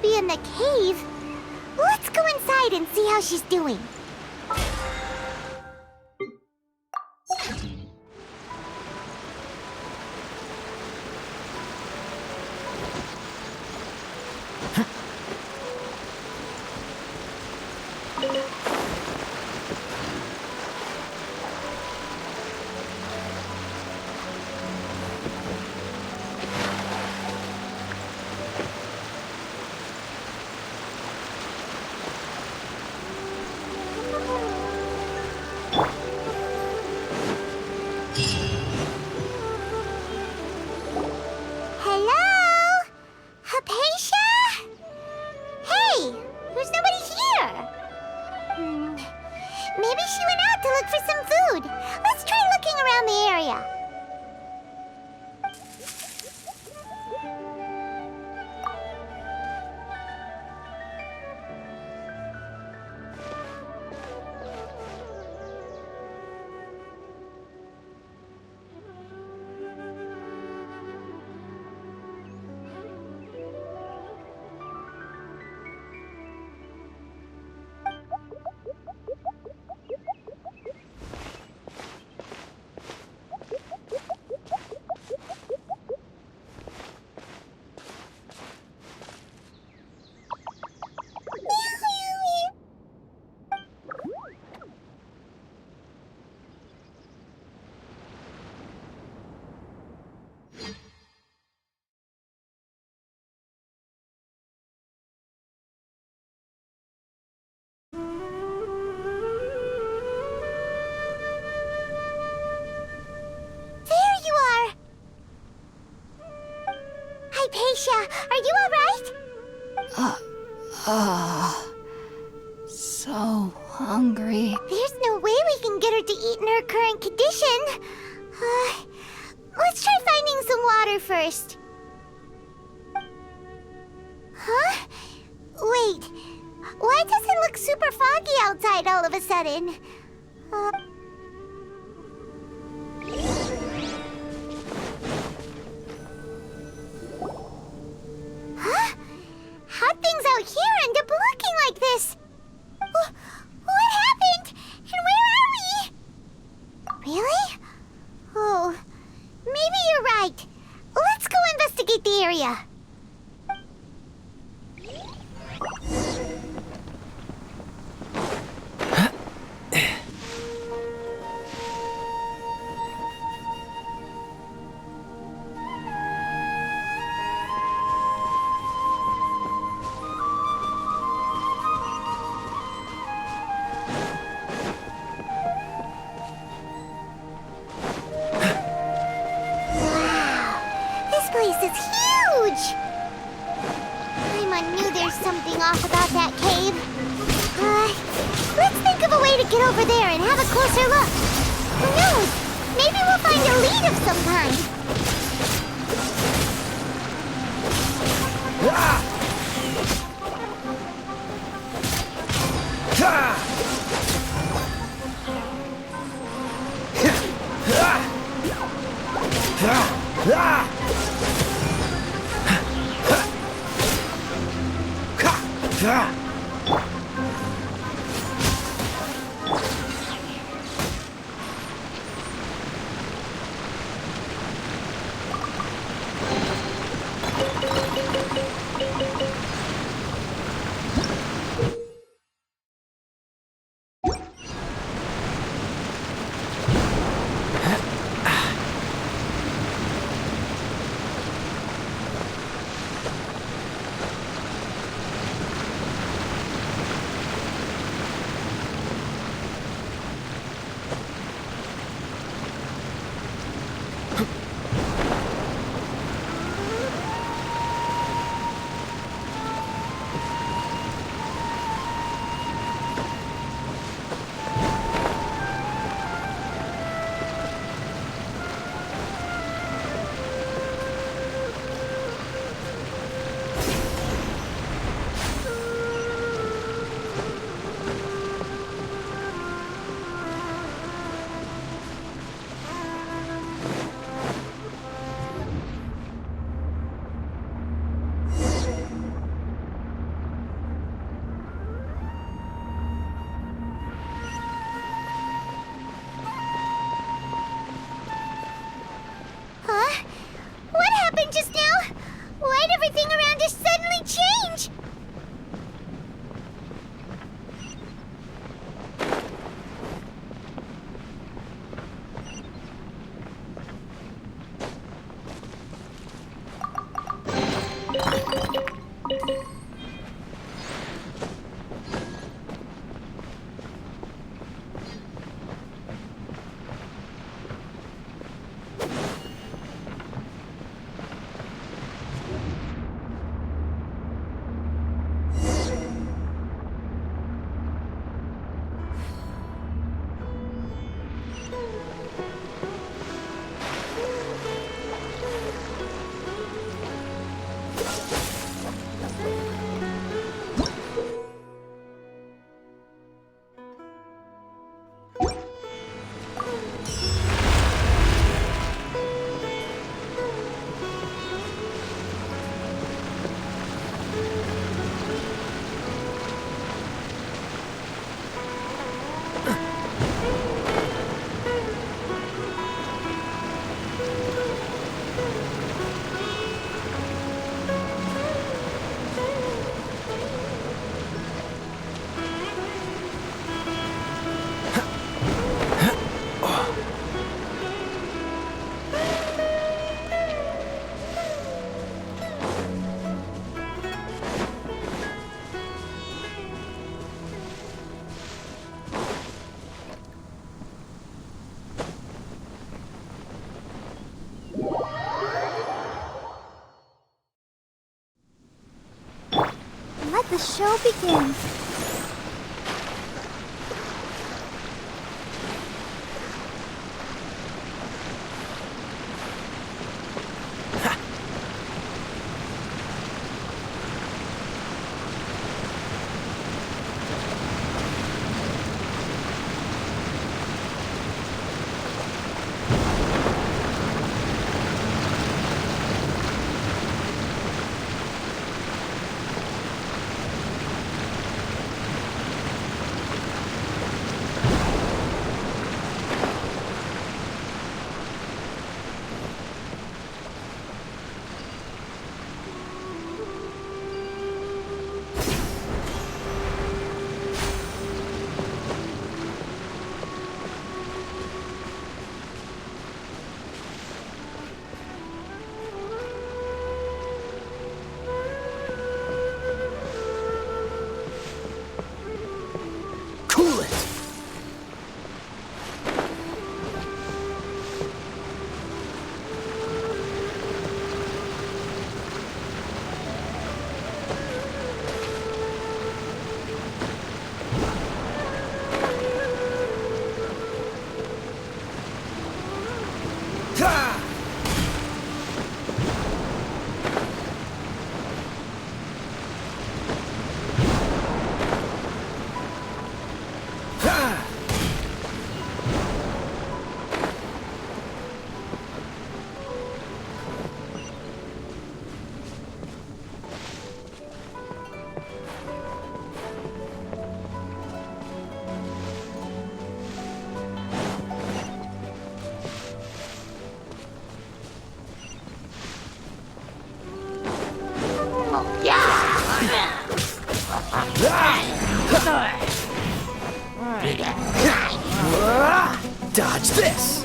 be in the cave. Let's go inside and see how she's doing. Maybe she went out to look for some food. Let's try looking around the area. Are you alright? So hungry. There's no way we can get her to eat in her current condition. Let's try finding some water first. Huh? Wait, why does it look super foggy outside all of a sudden? Huh? How'd things out here end up looking like this? What happened? And where are we? Really? Oh, maybe you're right. Let's go investigate the area. This is huge! I knew there's something off about that cave. Let's think of a way to get over there and have a closer look. Who knows? Maybe we'll find a lead of some kind. the show begin. Dodge this!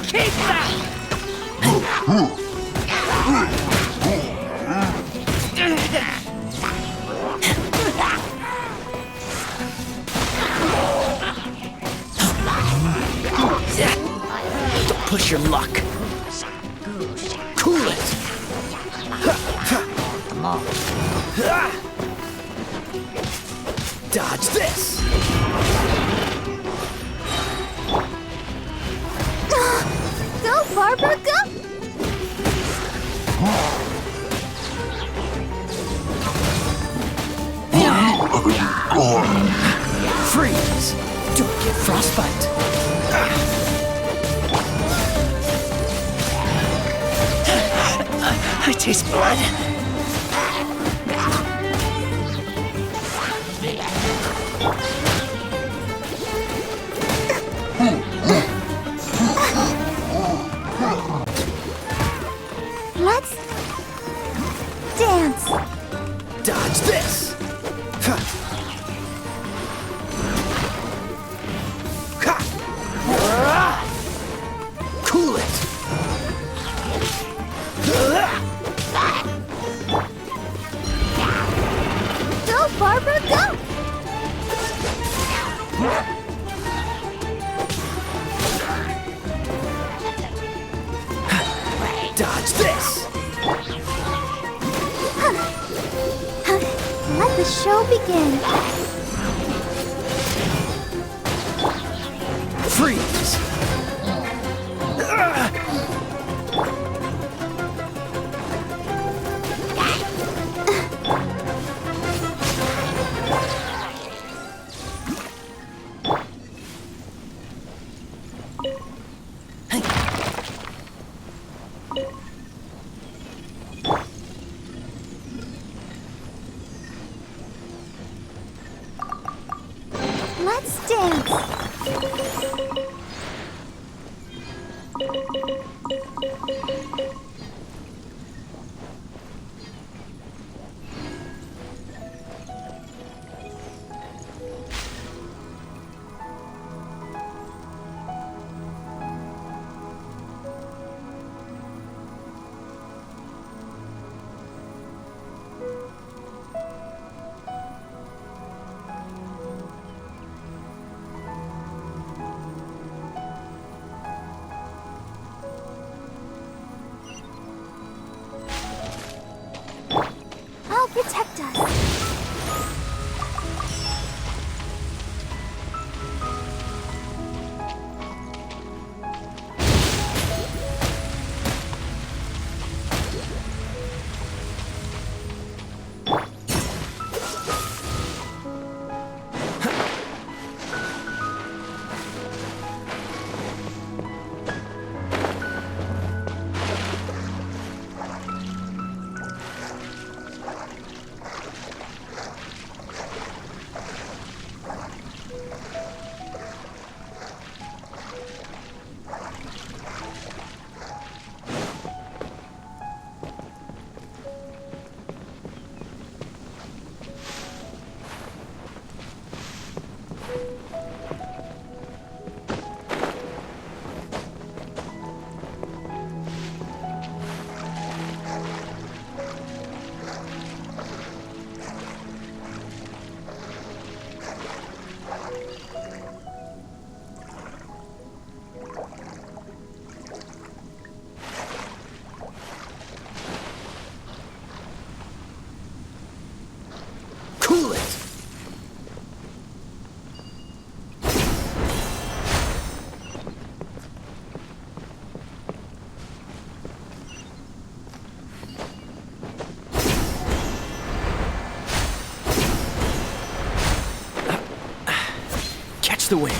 Keep Don't push your luck. Cool it. Dodge this. Go, Barbara, go! Freeze. Don't get frostbite. I taste blood. Let's dance. Dodge this. Cool it. Go, Barbara, go! Dodge this. Let the show begin. Freeze. Let's dance. Watch the wind.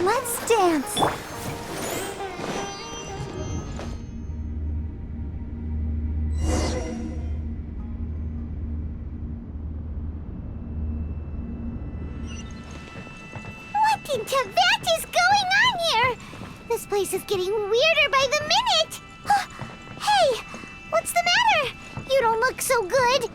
Let's dance. What in Tibet is going on here? This place is getting weirder by the minute. Hey, what's the matter? You don't look so good.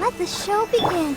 Let the show begin.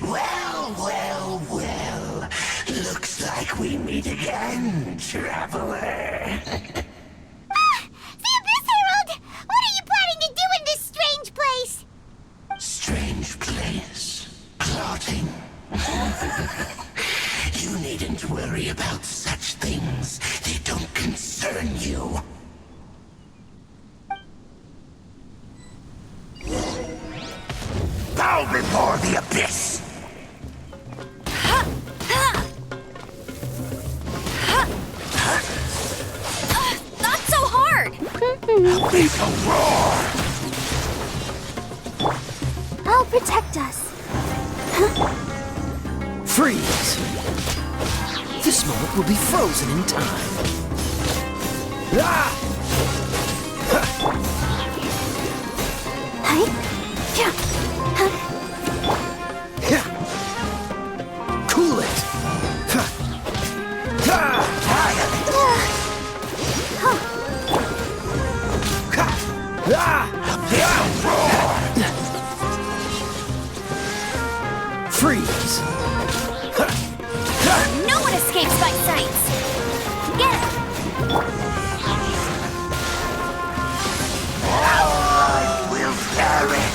Well. Looks like we meet again, traveler. The Abyss Herald! What are you planning to do in this strange place? Strange place. Plotting. You needn't worry about such things. They don't concern you. Bow before the Abyss! Not so hard! Abyss roar! I'll protect us. Freeze! This moment will be frozen in time. Ah! Hey? Yeah. Cool it! Freeze! No one escapes my sights! Get it! We'll tear it!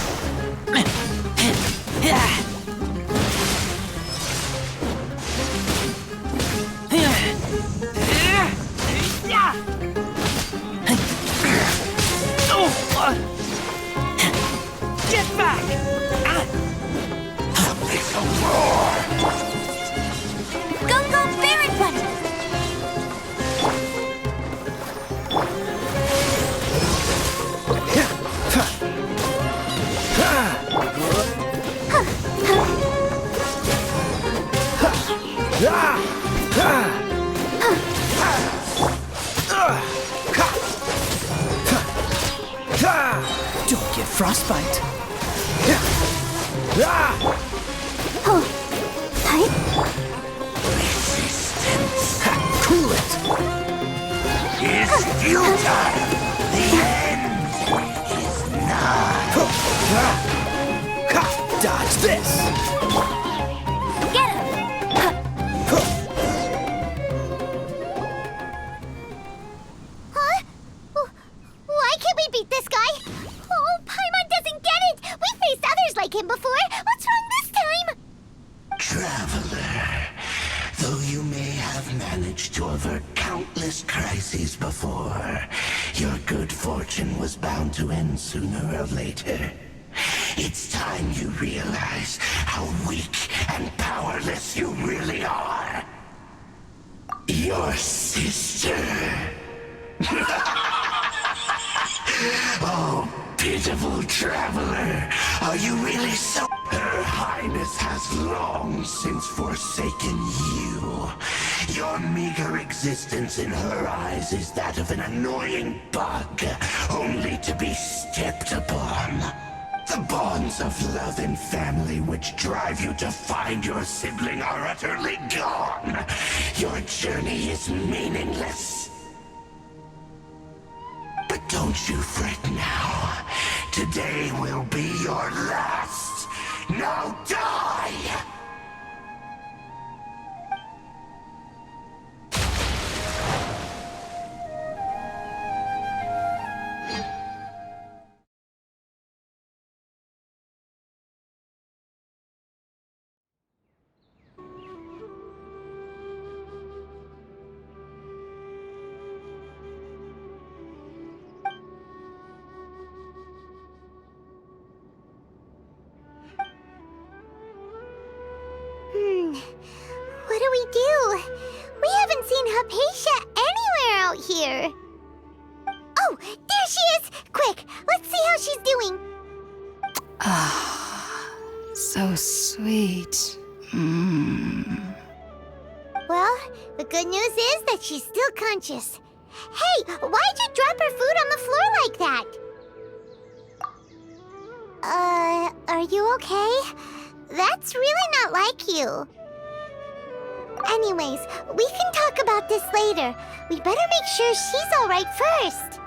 frostbite. Ah! Oh, hi. Resistance Ha! Cool it! is futile. The end is nigh. Ah! Ha! Dodge this! Get him! Huh? Why can't we beat this guy? Oh, Paimon doesn't get it! We faced others like him before! What's wrong this time? Traveler, though you may have managed to avert countless crises before, your good fortune was bound to end sooner or later. It's time you realize how weak and powerless you really are. Your sister. Oh, pitiful traveler, are you really so... Her Highness has long since forsaken you. Your meager existence in her eyes is that of an annoying bug, only to be stepped upon. The bonds of love and family which drive you to find your sibling are utterly gone. Your journey is meaningless. But don't you fret now. Today will be your last. Now die! What do we do? We haven't seen Hypatia anywhere out here. Oh, there she is! Quick, let's see how she's doing. So sweet. Well, the good news is that she's still conscious. Hey, why'd you drop her food on the floor like that? Are you okay? That's really not like you. Anyways, we can talk about this later. We better make sure she's all right first.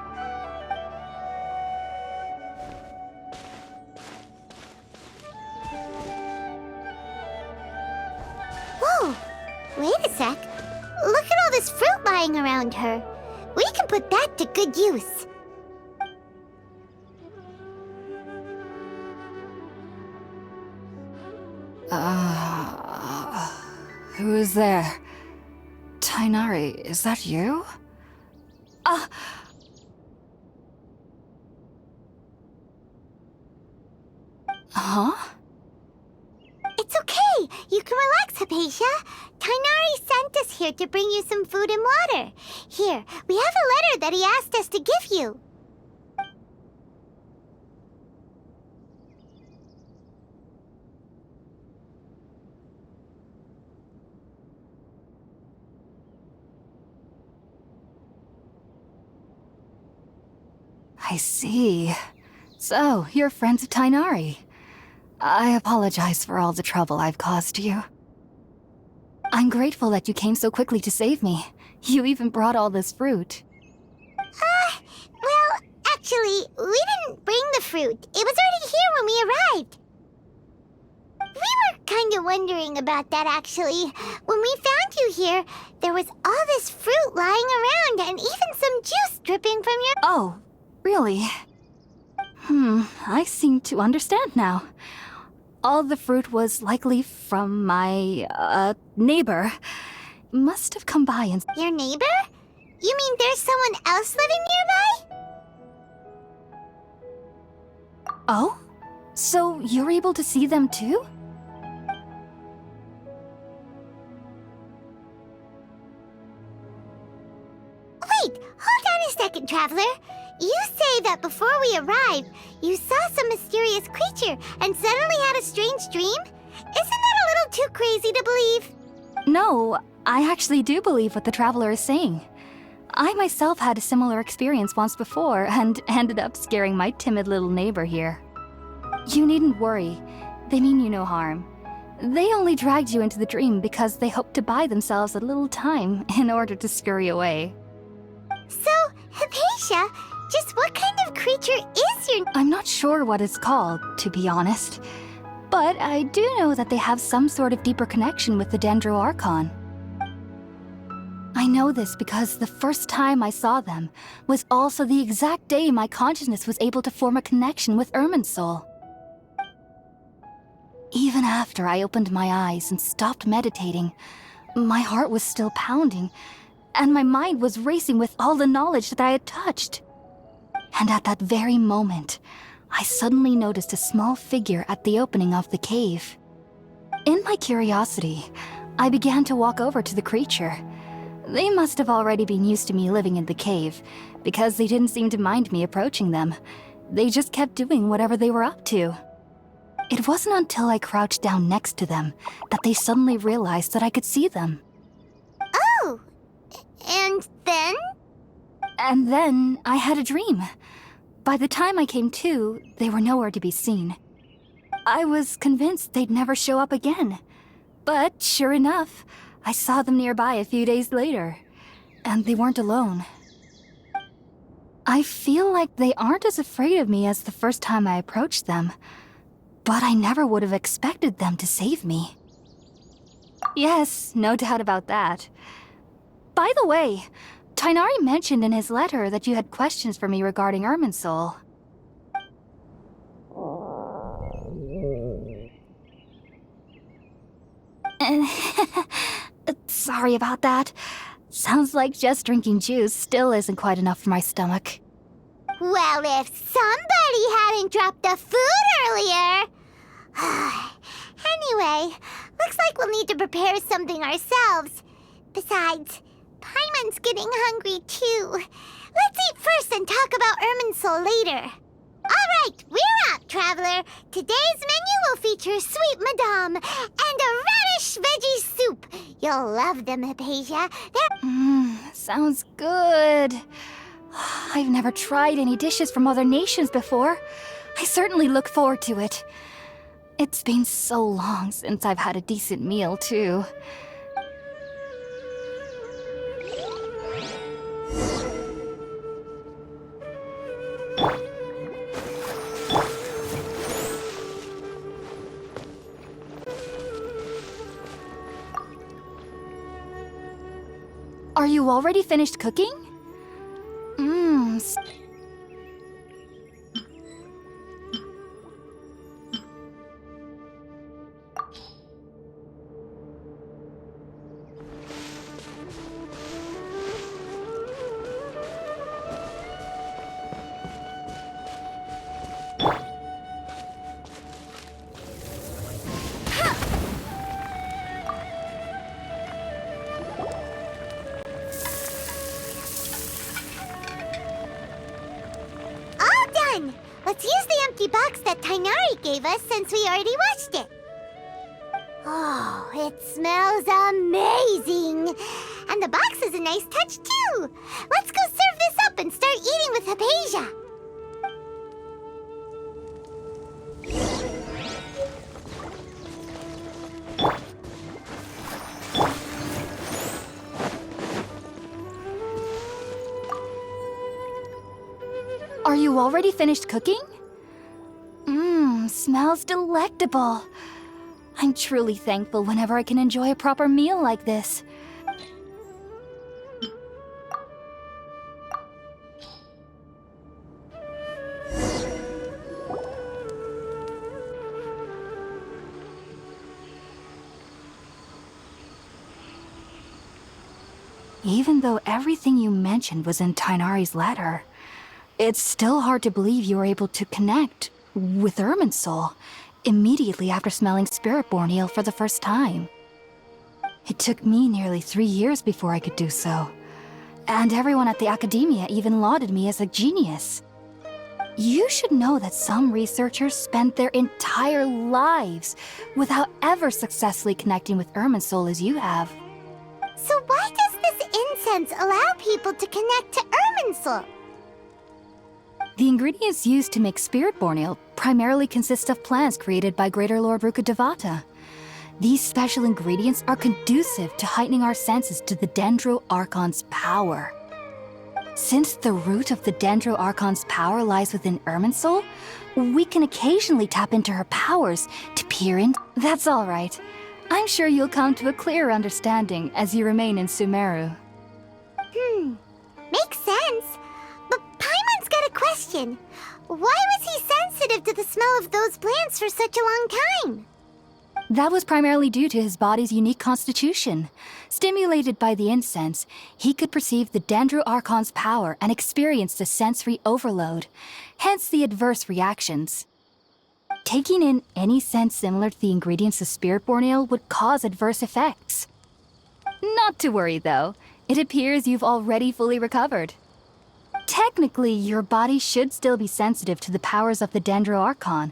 Whoa! Wait a sec. Look at all this fruit lying around her. We can put that to good use. Who is there? Tainari, is that you? Huh? It's okay. You can relax, Hypatia. Tainari sent us here to bring you some food and water. Here, we have a letter that he asked us to give you. I see. So, you're friends of Tainari. I apologize for all the trouble I've caused you. I'm grateful that you came so quickly to save me. You even brought all this fruit. Well, actually, we didn't bring the fruit. It was already here when we arrived. We were kind of wondering about that, actually. When we found you here, there was all this fruit lying around and even some juice dripping from your... Oh, really? I seem to understand now. All the fruit was likely from my, neighbor. Must have come by and... Your neighbor? You mean there's someone else living nearby? Oh? So you're able to see them too? Wait, hold on a second, Traveler. You say that before we arrived, you saw some mysterious creature and suddenly had a strange dream? Isn't that a little too crazy to believe? No, I actually do believe what the Traveler is saying. I myself had a similar experience once before and ended up scaring my timid little neighbor here. You needn't worry. They mean you no harm. They only dragged you into the dream because they hoped to buy themselves a little time in order to scurry away. So, Hypatia, just what kind of creature is your... I'm not sure what it's called, to be honest. But I do know that they have some sort of deeper connection with the Dendro Archon. I know this because the first time I saw them was also the exact day my consciousness was able to form a connection with IRMINSUL. Even after I opened my eyes and stopped meditating, my heart was still pounding, and my mind was racing with all the knowledge that I had touched. And at that very moment, I suddenly noticed a small figure at the opening of the cave. In my curiosity, I began to walk over to the creature. They must have already been used to me living in the cave, because they didn't seem to mind me approaching them. They just kept doing whatever they were up to. It wasn't until I crouched down next to them that they suddenly realized that I could see them. Oh, and then? And then I had a dream. By the time I came to, they were nowhere to be seen. I was convinced they'd never show up again. But sure enough, I saw them nearby a few days later. And they weren't alone. I feel like they aren't as afraid of me as the first time I approached them. But I never would have expected them to save me. Yes, no doubt about that. By the way, Tighnari mentioned in his letter that you had questions for me regarding IRMINSUL. Sorry about that. Sounds like just drinking juice still isn't quite enough for my stomach. Well, if somebody hadn't dropped the food earlier... Anyway, looks like we'll need to prepare something ourselves. Besides, Paimon's getting hungry too. Let's eat first and talk about IRMINSUL later. Alright, we're up, Traveler. Today's menu will feature Sweet Madame and a radish veggie soup. You'll love them, Hypatia. Sounds good. I've never tried any dishes from other nations before. I certainly look forward to it. It's been so long since I've had a decent meal, too. Are you already finished cooking? Let's use the empty box that Tighnari gave us since we already watched it. Oh, it smells amazing! And the box is a nice touch too! Let's go serve this up and start eating with Hypatia! Are you already finished cooking? Smells delectable. I'm truly thankful whenever I can enjoy a proper meal like this. Even though everything you mentioned was in Tighnari's letter, it's still hard to believe you were able to connect with IRMINSUL immediately after smelling Spiritborn eel for the first time. It took me nearly 3 years before I could do so, and everyone at the Academia even lauded me as a genius. You should know that some researchers spend their entire lives without ever successfully connecting with IRMINSUL as you have. So why does this incense allow people to connect to IRMINSUL? The ingredients used to make spirit-born ale primarily consist of plants created by Greater Lord Rukkhadevata. These special ingredients are conducive to heightening our senses to the Dendro Archon's power. Since the root of the Dendro Archon's power lies within IRMINSUL, we can occasionally tap into her powers to peer in. That's all right. I'm sure you'll come to a clearer understanding as you remain in Sumeru. Makes sense. But Paimon's got a question. Why was he sensitive to the smell of those plants for such a long time? That was primarily due to his body's unique constitution. Stimulated by the incense, he could perceive the Dendro Archon's power and experienced a sensory overload, hence the adverse reactions. Taking in any scent similar to the ingredients of spirit-born ale would cause adverse effects. Not to worry, though. It appears you've already fully recovered. Technically, your body should still be sensitive to the powers of the Dendro Archon,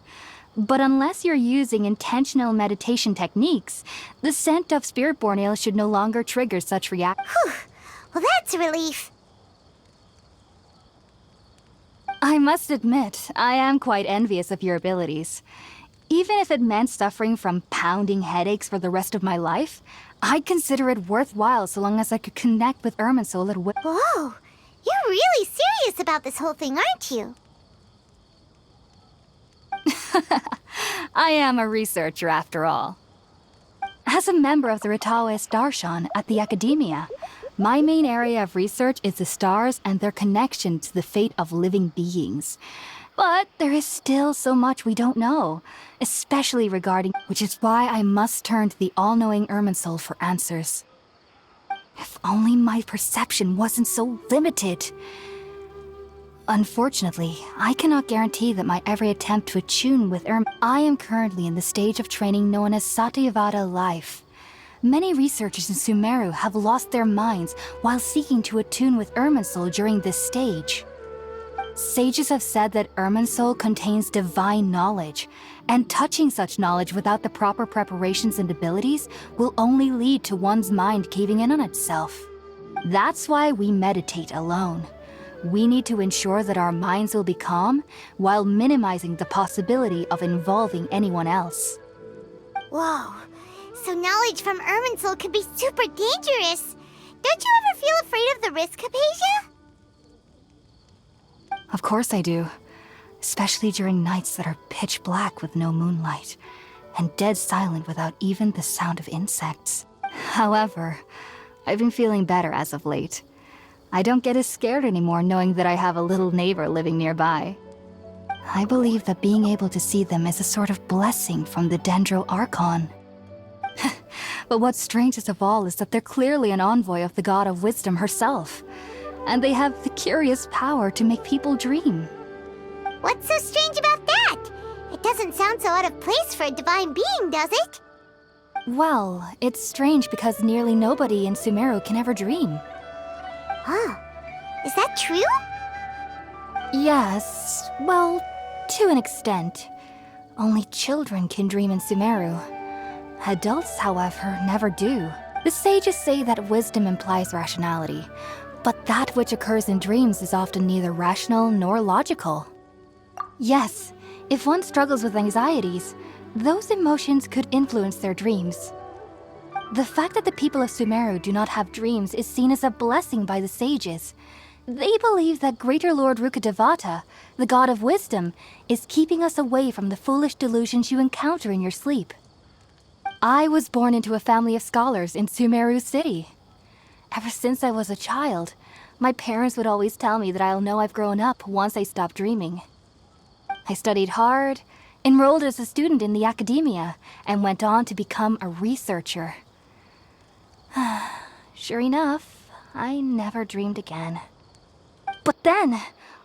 but unless you're using intentional meditation techniques, the scent of spirit-born ale should no longer trigger such reactions. Whew. Well, that's a relief. I must admit, I am quite envious of your abilities. Even if it meant suffering from pounding headaches for the rest of my life, I'd consider it worthwhile so long as I could connect with IRMINSUL at will. Whoa, you're really serious about this whole thing, aren't you? I am a researcher after all. As a member of the Ritaoist Darshan at the Academia, my main area of research is the stars and their connection to the fate of living beings. But there is still so much we don't know, especially regarding, which is why I must turn to the all-knowing IRMINSUL for answers. If only my perception wasn't so limited. Unfortunately, I cannot guarantee that my every attempt to attune with I am currently in the stage of training known as Satyavada life. Many researchers in Sumeru have lost their minds while seeking to attune with IRMINSUL during this stage. Sages have said that IRMINSUL contains divine knowledge, and touching such knowledge without the proper preparations and abilities will only lead to one's mind caving in on itself. That's why we meditate alone. We need to ensure that our minds will be calm while minimizing the possibility of involving anyone else. Whoa, so knowledge from IRMINSUL could be super dangerous. Don't you ever feel afraid of the risk, Hypatia? Of course I do. Especially during nights that are pitch black with no moonlight, and dead silent without even the sound of insects. However, I've been feeling better as of late. I don't get as scared anymore knowing that I have a little neighbor living nearby. I believe that being able to see them is a sort of blessing from the Dendro Archon. But what's strangest of all is that they're clearly an envoy of the God of Wisdom herself, and they have the curious power to make people dream. What's so strange about that? It doesn't sound so out of place for a divine being, does it? Well, it's strange because nearly nobody in Sumeru can ever dream. Huh. Is that true? Yes, well, to an extent. Only children can dream in Sumeru. Adults, however, never do. The sages say that wisdom implies rationality, but that which occurs in dreams is often neither rational nor logical. Yes, if one struggles with anxieties, those emotions could influence their dreams. The fact that the people of Sumeru do not have dreams is seen as a blessing by the sages. They believe that Greater Lord Rukkhadevata, the God of Wisdom, is keeping us away from the foolish delusions you encounter in your sleep. I was born into a family of scholars in Sumeru City. Ever since I was a child, my parents would always tell me that I'll know I've grown up once I stop dreaming. I studied hard, enrolled as a student in the academia, and went on to become a researcher. Sure enough, I never dreamed again. But then,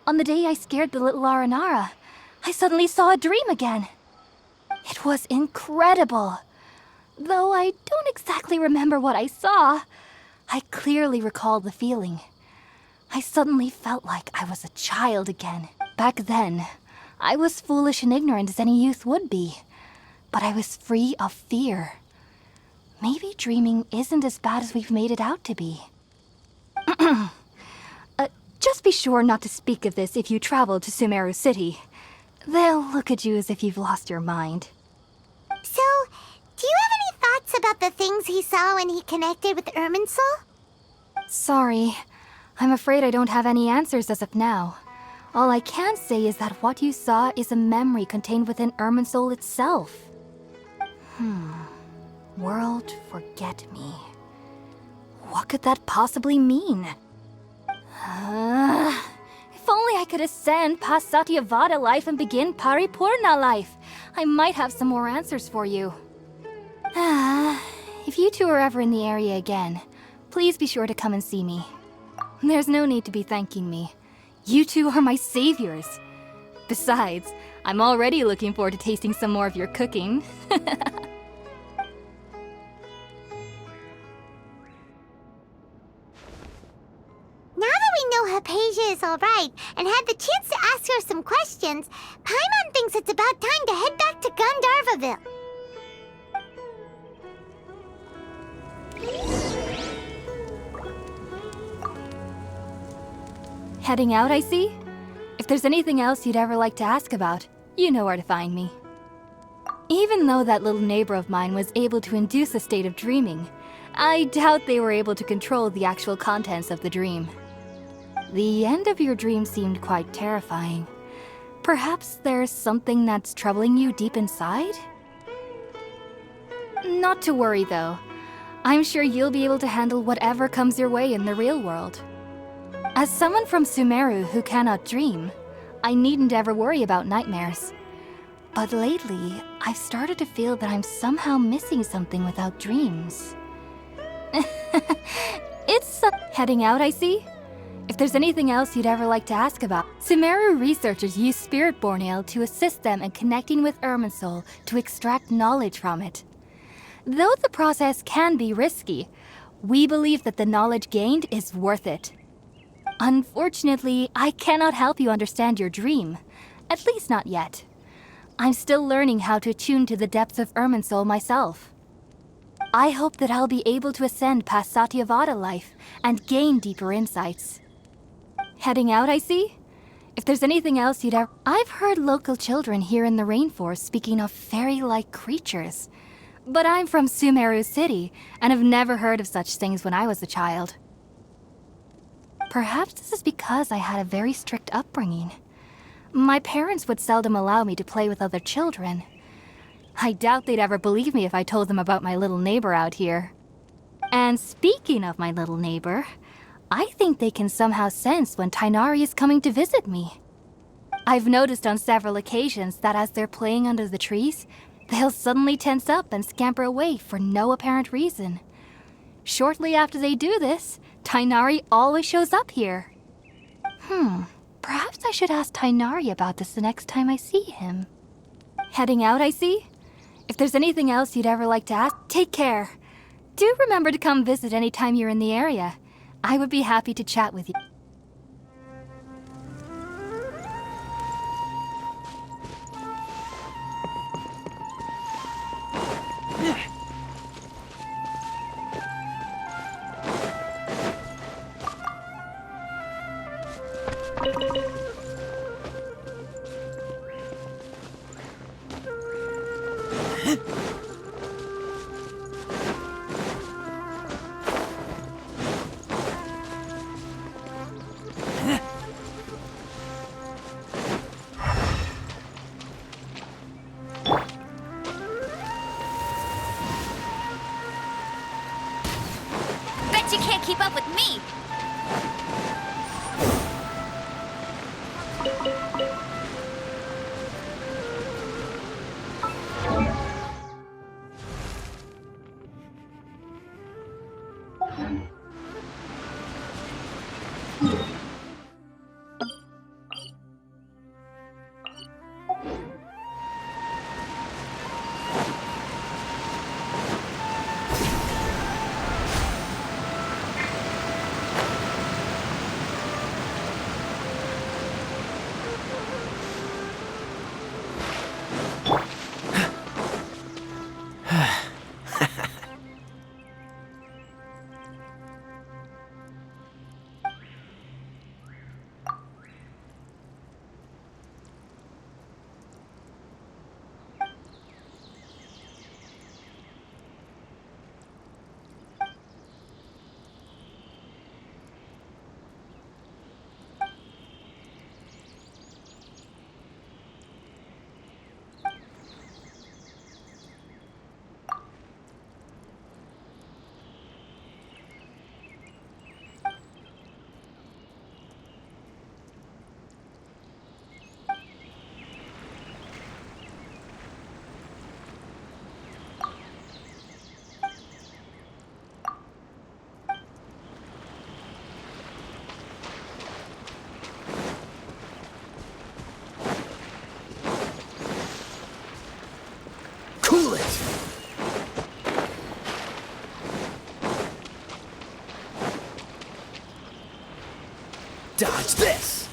on the day I scared the little Aranara, I suddenly saw a dream again. It was incredible. Though I don't exactly remember what I saw, I clearly recall the feeling. I suddenly felt like I was a child again. Back then, I was foolish and ignorant as any youth would be, but I was free of fear. Maybe dreaming isn't as bad as we've made it out to be. Just be sure not to speak of this if you travel to Sumeru City. They'll look at you as if you've lost your mind. So, do you have any thoughts about the things he saw when he connected with IRMINSUL? Sorry. I'm afraid I don't have any answers as of now. All I can say is that what you saw is a memory contained within IRMINSUL itself. World forget me. What could that possibly mean? If only I could ascend past Satyavada life and begin Paripurna life, I might have some more answers for you. If you two are ever in the area again, please be sure to come and see me. There's no need to be thanking me. You two are my saviors. Besides, I'm already looking forward to tasting some more of your cooking. Now that we know Hypatia is alright and had the chance to ask her some questions, Paimon thinks it's about time to head back to Gandharvaville. Heading out, I see? If there's anything else you'd ever like to ask about, you know where to find me. Even though that little neighbor of mine was able to induce a state of dreaming, I doubt they were able to control the actual contents of the dream. The end of your dream seemed quite terrifying. Perhaps there's something that's troubling you deep inside? Not to worry, though. I'm sure you'll be able to handle whatever comes your way in the real world. As someone from Sumeru who cannot dream, I needn't ever worry about nightmares. But lately, I've started to feel that I'm somehow missing something without dreams. It's heading out, I see? If there's anything else you'd ever like to ask about, Sumeru researchers use Spirit-Born Ale to assist them in connecting with IRMINSUL to extract knowledge from it. Though the process can be risky, we believe that the knowledge gained is worth it. Unfortunately, I cannot help you understand your dream. At least not yet. I'm still learning how to attune to the depths of IRMINSUL myself. I hope that I'll be able to ascend past Satyavada life and gain deeper insights. Heading out, I see? If there's anything else you'd ever... I've heard local children here in the rainforest speaking of fairy-like creatures. But I'm from Sumeru City, and have never heard of such things when I was a child. Perhaps this is because I had a very strict upbringing. My parents would seldom allow me to play with other children. I doubt they'd ever believe me if I told them about my little neighbor out here. And speaking of my little neighbor, I think they can somehow sense when Tighnari is coming to visit me. I've noticed on several occasions that as they're playing under the trees, they'll suddenly tense up and scamper away for no apparent reason. Shortly after they do this, Tighnari always shows up here. Perhaps I should ask Tighnari about this the next time I see him. Heading out, I see? If there's anything else you'd ever like to ask, take care. Do remember to come visit anytime you're in the area. I would be happy to chat with you. Bet you can't keep up with me! Watch this!